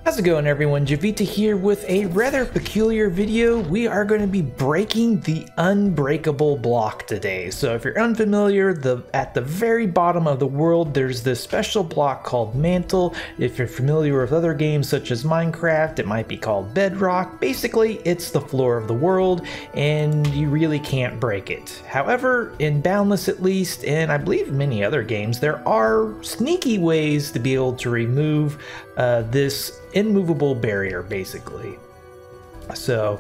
How's it going, everyone? Jiivita here with a rather peculiar video. We are going to be breaking the Unbreakable block today. So if you're unfamiliar, at the very bottom of the world there's this special block called Mantle. If you're familiar with other games such as Minecraft, it might be called Bedrock. Basically, it's the floor of the world and you really can't break it. However, in Boundless at least, and I believe many other games, there are sneaky ways to be able to remove this immovable barrier, basically. So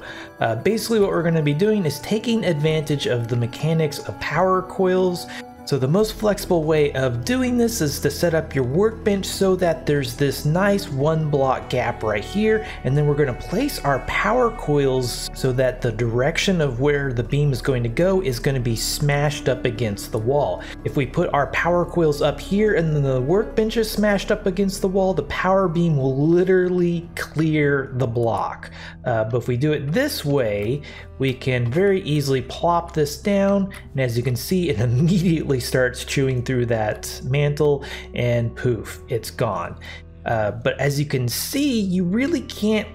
basically what we're going to be doing is taking advantage of the mechanics of power coils. So the most flexible way of doing this is to set up your workbench so that there's this nice one block gap right here, and then we're going to place our power coils so that the direction of where the beam is going to go is going to be smashed up against the wall. If we put our power coils up here and then the workbench is smashed up against the wall, the power beam will literally clear the block. But if we do it this way, we can very easily plop this down, and as you can see, it immediately starts chewing through that mantle, and poof, it's gone. But as you can see, you really can't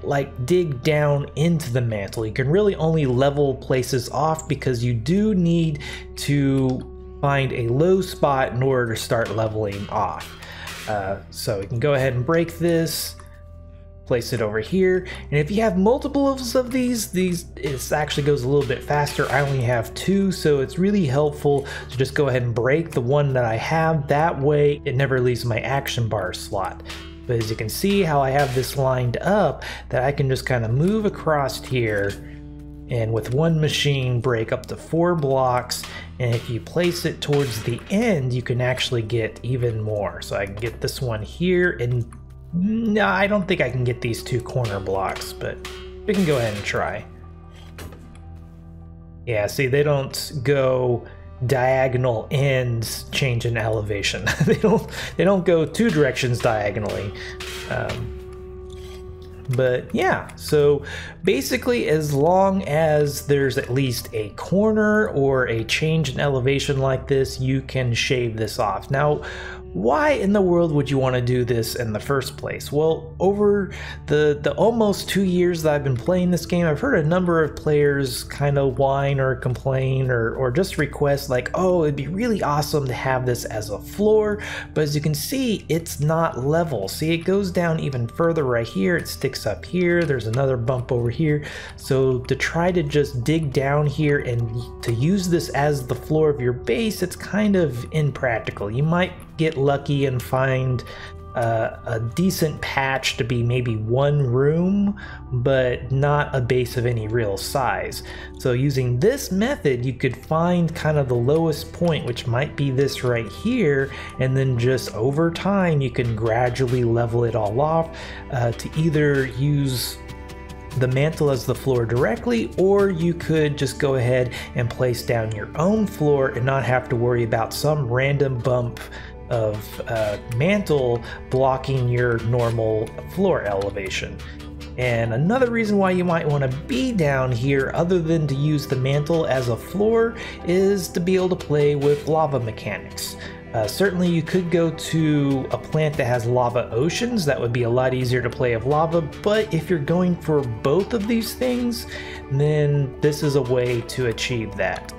dig down into the mantle. You can really only level places off because you do need to find a low spot in order to start leveling off. So we can go ahead and break this, place it over here, and if you have multiples of these it actually goes a little bit faster. I only have 2, so it's really helpful to just go ahead and break the one that I have. That way it never leaves my action bar slot. But as you can see how I have this lined up, that I can just kind of move across here and with one machine break up to 4 blocks, and if you place it towards the end you can actually get even more. So I can get this one here, and no, I don't think I can get these 2 corner blocks, but we can go ahead and try. Yeah, see, they don't go diagonal ends change in elevation. they don't go 2 directions diagonally. But yeah, so basically as long as there's at least a corner or a change in elevation like this, you can shave this off. Now, why in the world would you want to do this in the first place? Well, over the almost 2 years that I've been playing this game, I've heard a number of players kind of whine or complain or just request like, oh, it'd be really awesome to have this as a floor, but as you can see, it's not level. See, it goes down even further right here, it sticks up here, there's another bump over here. So to try to just dig down here and to use this as the floor of your base, it's kind of impractical. You might get lucky and find a decent patch to be maybe 1 room, but not a base of any real size. So using this method, you could find kind of the lowest point, which might be this right here, and then just over time you can gradually level it all off to either use the mantle as the floor directly, or you could just go ahead and place down your own floor and not have to worry about some random bump of mantle blocking your normal floor elevation. And another reason why you might want to be down here, other than to use the mantle as a floor, is to be able to play with lava mechanics. Certainly you could go to a plant that has lava oceans. That would be a lot easier to play with lava, but if you're going for both of these things, then this is a way to achieve that.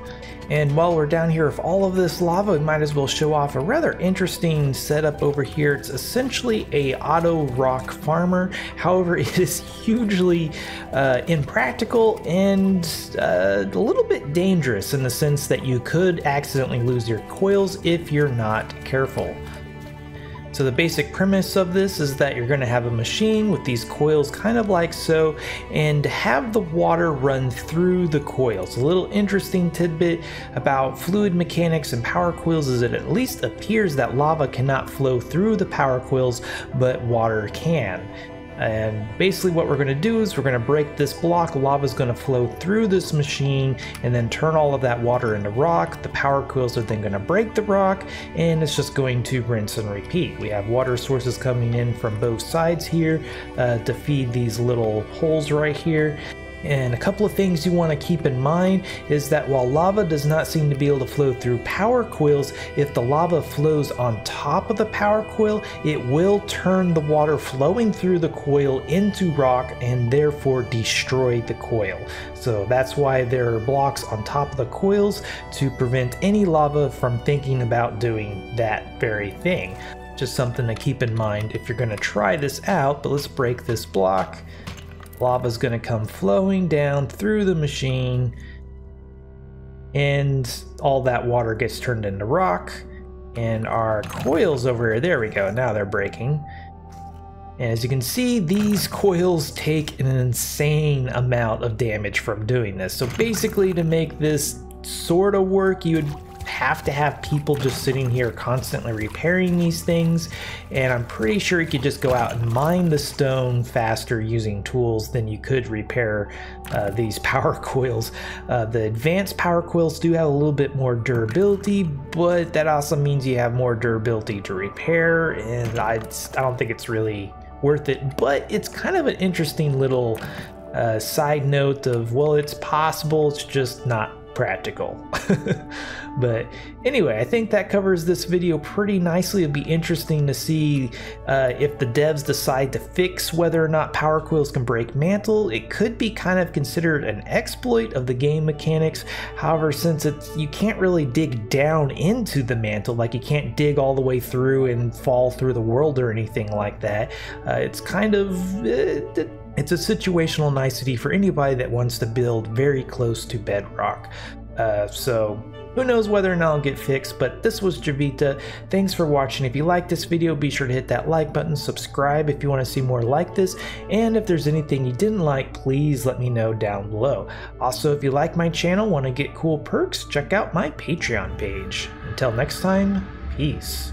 And while we're down here with all of this lava, we might as well show off a rather interesting setup over here. It's essentially a auto rock farmer. However, it is hugely impractical and a little bit dangerous in the sense that you could accidentally lose your coils if you're not careful. So the basic premise of this is that you're going to have a machine with these coils kind of like so, and have the water run through the coils. A little interesting tidbit about fluid mechanics and power coils is that it at least appears that lava cannot flow through the power coils, but water can. And basically what we're going to do is we're going to break this block. Lava is going to flow through this machine and then turn all of that water into rock. The power coils are then going to break the rock, and it's just going to rinse and repeat. We have water sources coming in from both sides here to feed these little holes right here. And a couple of things you want to keep in mind is that while lava does not seem to be able to flow through power coils, if the lava flows on top of the power coil, it will turn the water flowing through the coil into rock and therefore destroy the coil. So that's why there are blocks on top of the coils to prevent any lava from thinking about doing that very thing. Just something to keep in mind if you're going to try this out. But let's break this block. Lava's going to come flowing down through the machine, and all that water gets turned into rock, and our coils over here, there we go, now they're breaking. And as you can see, these coils take an insane amount of damage from doing this. So basically, to make this sort of work, you would have to have people just sitting here constantly repairing these things, and I'm pretty sure you could just go out and mine the stone faster using tools than you could repair these power coils. The advanced power coils do have a little bit more durability, but that also means you have more durability to repair, and I don't think it's really worth it. But it's kind of an interesting little side note of, well, it's possible, it's just not practical. But anyway, I think that covers this video pretty nicely. It'll be interesting to see if the devs decide to fix whether or not power coils can break Mantle. It could be kind of considered an exploit of the game mechanics. However, since you can't really dig down into the Mantle, like you can't dig all the way through and fall through the world or anything like that, it's kind of it's a situational nicety for anybody that wants to build very close to bedrock. So who knows whether or not it'll get fixed, but this was Jiivita. Thanks for watching. If you liked this video, be sure to hit that like button, subscribe if you want to see more like this, and if there's anything you didn't like, please let me know down below. Also, if you like my channel, want to get cool perks, check out my Patreon page. Until next time, peace.